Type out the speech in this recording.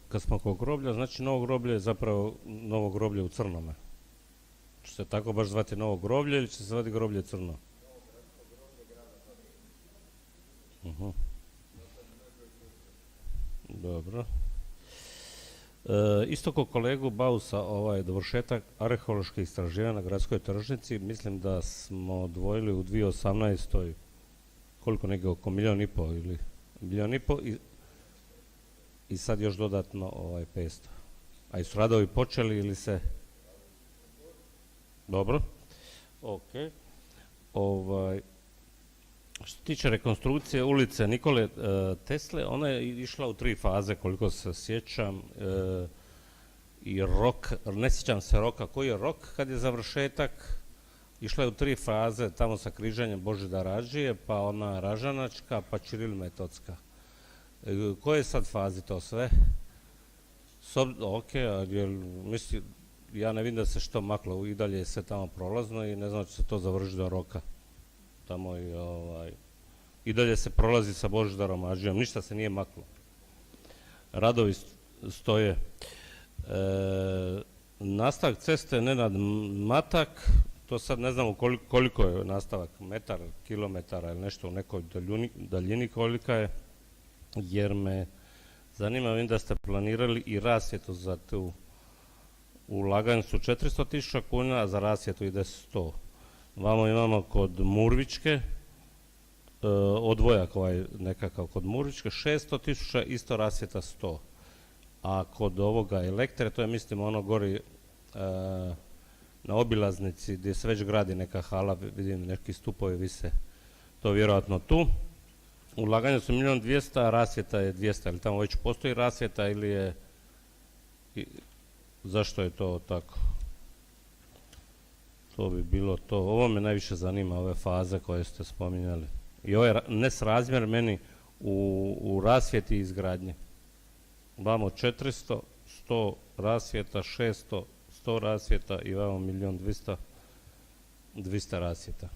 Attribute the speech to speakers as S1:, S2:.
S1: Kad smo kod groblja, znači novo groblje je zapravo novo groblje u Crnome. Će se tako baš zvati novo groblje ili će se zvati groblje Crno? Mhm. Dobro. Isto kao kolegu Bausa, dovršetak arheoloških istraživanja na gradskoj tržnici, mislim da smo odvojili u 2018. koliko, negdje oko 1,5 milijuna ili 1,5 milijuna i sad još dodatno 500. A i su radovi počeli ili se... Dobro. Ok. Što se tiče rekonstrukcije ulice Nikole Tesle, ona je išla u 3 faze, koliko se sjećam, i rok, ne sjećam se roka, koji je rok kad je završetak, išla je u 3 faze, tamo sa križanjem Božidara Rađije, pa ona Ražanačka, pa Ćiril Metodska. Koje je sad fazi to sve? Ok, mislim, ja ne vidim da se što maklo, i dalje je sve tamo prolazno i ne znam da će se to završiti do roka. Tamo i dalje se prolazi sa Božidarom Ađijom, ništa se nije maklo. Radovi stoje. Nastavak ceste Nenad Matak, to sad ne znamo koliko je nastavak, metar, kilometara ili nešto u nekoj daljini kolika je, jer me zanima, vidim da ste planirali i rasvjetu za tu, ulaganje su 400.000 kuna, a za rasvjetu ide 100. Vamo imamo kod Murvičke, odvojak nekakav kod Murvičke, 600.000, isto rasvjeta 100. A kod ovoga Elektre, to je mislim ono gori na obilaznici gdje se već gradi neka hala, vidim neki stupovi vise, to vjerojatno tu. Ulaganje su 1.200.000, a rasvjeta je 200, ili tamo već postoji rasvjeta ili je, zašto je to tako? To bi bilo to. Ovo me najviše zanima, ove faze koje ste spominjali. I ovaj nesrazmjer meni u rasvjeti i izgradnje. Vamo 400, 100 rasvjeta, 600, 100 rasvjeta i vamo 1.200.000 rasvjeta.